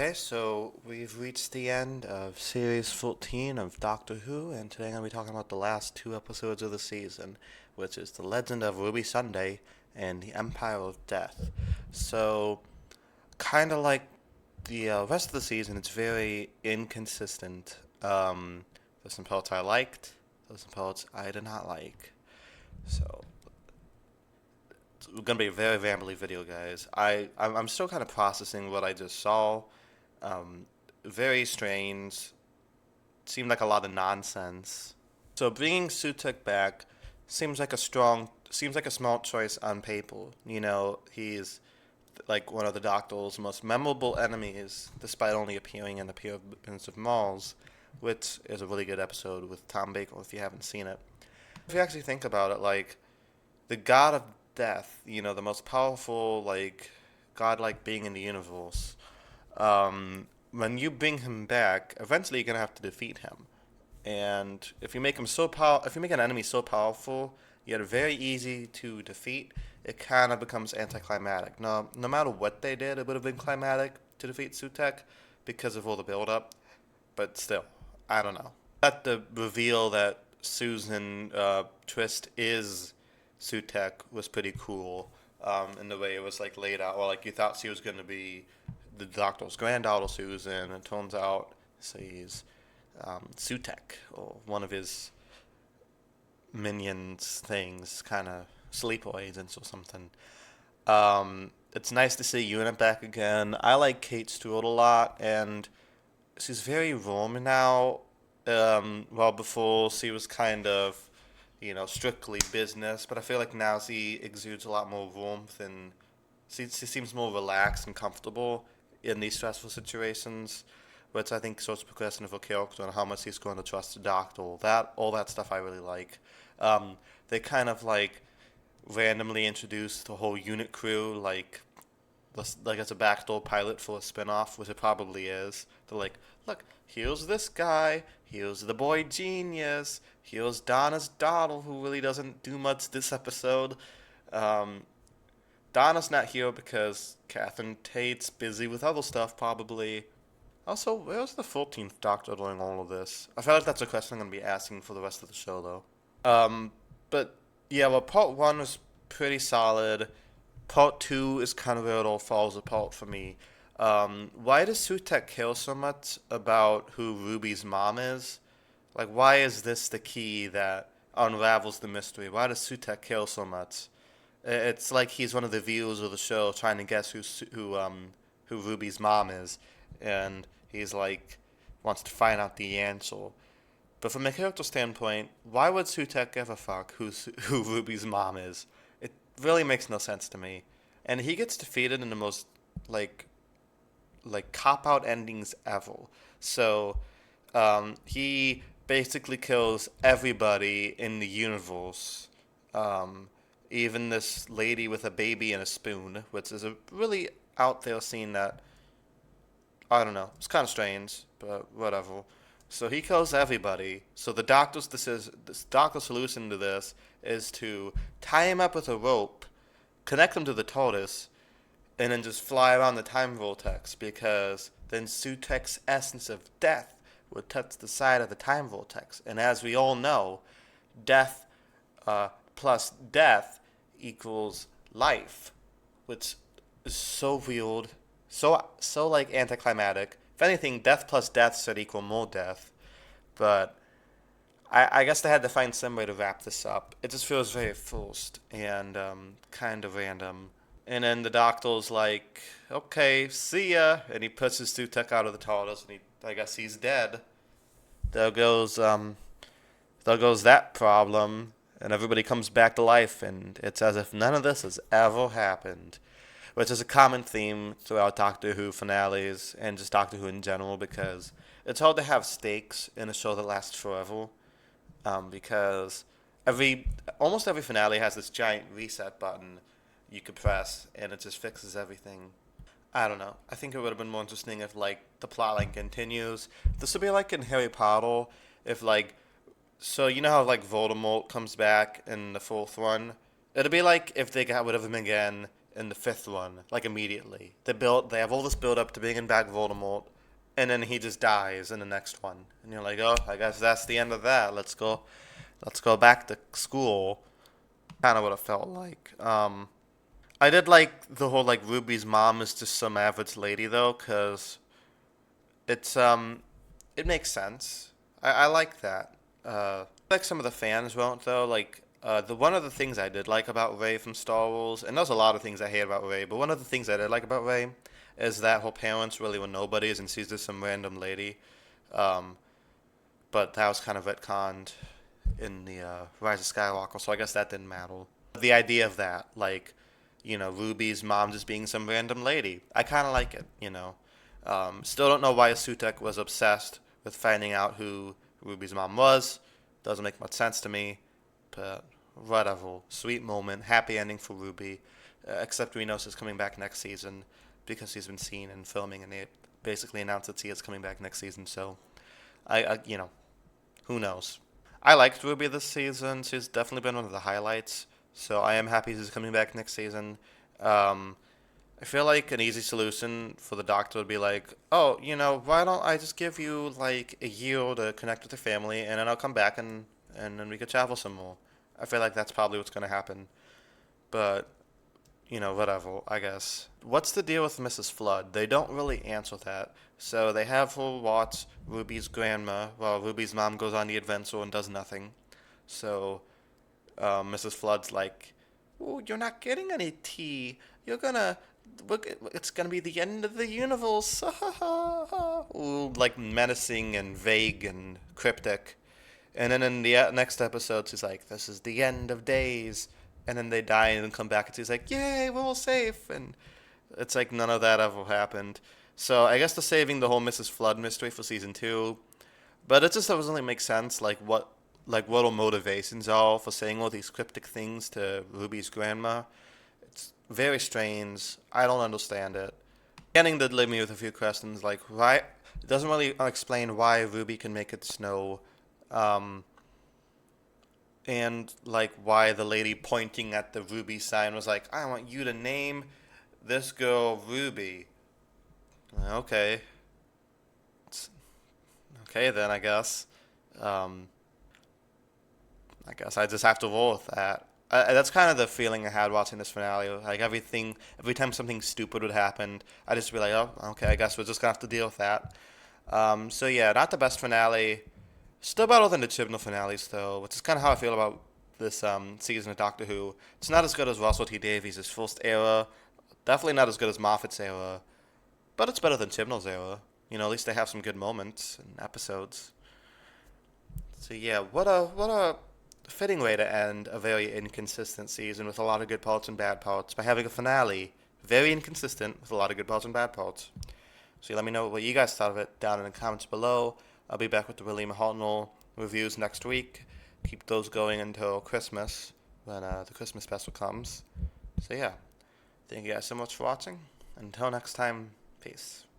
Okay, so we've reached the end of Series 14 of Doctor Who, and today I'm going to be talking about the last two episodes of the season, which is The Legend of Ruby Sunday and The Empire of Death. So, kind of like the rest of the season, it's very inconsistent. There's some parts I liked, there's some parts I did not like. So, it's going to be a very rambly video, guys. I'm still kind of processing what I just saw. Um, Very strange. Seemed like a lot of nonsense. So bringing Sutekh back seems like a smart choice on paper. He's like one of the Doctor's most memorable enemies, despite only appearing in Appearance of Mars, which is a really good episode with Tom Baker if you haven't seen it. If you actually think about it, like the god of death, the most powerful, like godlike being in the universe. When you bring him back, eventually you're gonna have to defeat him. And if you make an enemy so powerful, yet very easy to defeat, it kind of becomes anticlimactic. Now, no matter what they did, it would have been climatic to defeat Sutekh because of all the build-up. But still, I don't know. That the reveal that Susan Twist is Sutekh was pretty cool. In the way it was like laid out, or like you thought she was going to be the Doctor's granddaughter Susan, and it turns out she's Sutekh, or one of his minions things, kind of sleeper agents or something. It's nice to see Unit back again. I like Kate Stewart a lot, and she's very warm now. Well, before she was kind of, strictly business, but I feel like now she exudes a lot more warmth and she seems more relaxed and comfortable in these stressful situations, which I think shows progression of her character and how much he's going to trust the Doctor. All that stuff I really like. They kind of like randomly introduced the whole unit crew, like it's a backdoor pilot for a spinoff, which it probably is. They're like, look, here's this guy, here's the boy genius, here's Donna's daughter who really doesn't do much this episode. Um, Donna's not here because Catherine Tate's busy with other stuff, probably. Also, where's the 14th Doctor during all of this? I feel like that's a question I'm going to be asking for the rest of the show, though. But, yeah, well, part 1 was pretty solid. Part 2 is kind of where it all falls apart for me. Why does Sutekh care so much about who Ruby's mom is? Like, why is this the key that unravels the mystery? Why does Sutekh care so much? It's like he's one of the viewers of the show trying to guess who Ruby's mom is, and he's like wants to find out the answer. But from a character standpoint, why would Sutekh give a fuck who Ruby's mom is? It really makes no sense to me. And he gets defeated in the most like cop out endings ever. So he basically kills everybody in the universe. Even this lady with a baby and a spoon, which is a really out there scene that I don't know. It's kind of strange, but whatever. So he kills everybody. So the doctor's solution to this is to tie him up with a rope, connect him to the tortoise, and then just fly around the time vortex, because then Sutekh's essence of death would touch the side of the time vortex. And as we all know, death plus death equals life, which is so weird, so like anticlimactic. If anything, death plus death should equal more death, but I guess they had to find some way to wrap this up. It just feels very forced and kind of random. And then the doctor's like, "Okay, see ya," and he pushes Sutekh out of the TARDIS, and I guess he's dead. There goes there goes that problem, and everybody comes back to life, and it's as if none of this has ever happened, which is a common theme throughout Doctor Who finales and just Doctor Who in general, because it's hard to have stakes in a show that lasts forever, because almost every finale has this giant reset button you could press, and it just fixes everything. I don't know. I think it would have been more interesting if like the plotline continues. This would be like in Harry Potter, if like so you know how like Voldemort comes back in the fourth one. It'd be like if they got rid of him again in the fifth one, like immediately. They have all this build up to bringing back Voldemort, and then he just dies in the next one, and you're like, oh, I guess that's the end of that. Let's go back to school. Kind of what it felt like. I did like the whole like Ruby's mom is just some average lady though, cause it's it makes sense. I like that. Like some of the fans won't though. Like the one of the things I did like about Rey from Star Wars, and there's a lot of things I hate about Rey, but one of the things I did like about Rey is that her parents really were nobodies, and she's just some random lady. Um, but that was kind of retconned in the Rise of Skywalker, so I guess that didn't matter. The idea of that, like, Ruby's mom just being some random lady, I kind of like it, Still don't know why Sutekh was obsessed with finding out who Ruby's mom was. Doesn't make much sense to me, but whatever. Sweet moment, happy ending for Ruby. Except we know she's coming back next season because she's been seen in filming, and they basically announced that she is coming back next season. So, who knows? I liked Ruby this season. She's definitely been one of the highlights. So I am happy she's coming back next season. Um, I feel like an easy solution for the doctor would be like, oh, why don't I just give you like a year to connect with your family, and then I'll come back and then we could travel some more. I feel like that's probably what's gonna happen. But whatever, I guess. What's the deal with Mrs. Flood? They don't really answer that. So they have her watch Ruby's grandma while Ruby's mom goes on the adventure and does nothing. So Mrs. Flood's like, "Oh, you're not getting any tea. You're gonna, it's gonna be the end of the universe." Ooh, like menacing and vague and cryptic. And then in the next episode, she's like, "This is the end of days." And then they die and then come back, and she's like, "Yay, we're all safe." And it's like none of that ever happened. So I guess they're saving the whole Mrs. Flood mystery for season two. But it just doesn't really make sense, like what her motivations are for saying all these cryptic things to Ruby's grandma. It's very strange. I don't understand it. Beginning did leave me with a few questions, like why it doesn't really explain why Ruby can make it snow, um, and like why the lady pointing at the Ruby sign was like, "I want you to name this girl Ruby." Okay, it's, okay then I guess. Um, I guess I just have to roll with that. That's kind of the feeling I had watching this finale. Like every time something stupid would happen, I just be like, oh, okay, I guess we're just gonna have to deal with that. So yeah, not the best finale. Still better than the Chibnall finales though, which is kind of how I feel about this season of Doctor Who. It's not as good as Russell T Davies' first era. Definitely not as good as Moffat's era, but it's better than Chibnall's era. At least they have some good moments and episodes. So yeah, what a fitting way to end a very inconsistent season with a lot of good parts and bad parts by having a finale very inconsistent with a lot of good parts and bad parts. So let me know what you guys thought of it down in the comments below. I'll be back with the William Hartnell reviews next week. Keep those going until Christmas when the Christmas special comes. So yeah, thank you guys so much for watching. Until next time, peace.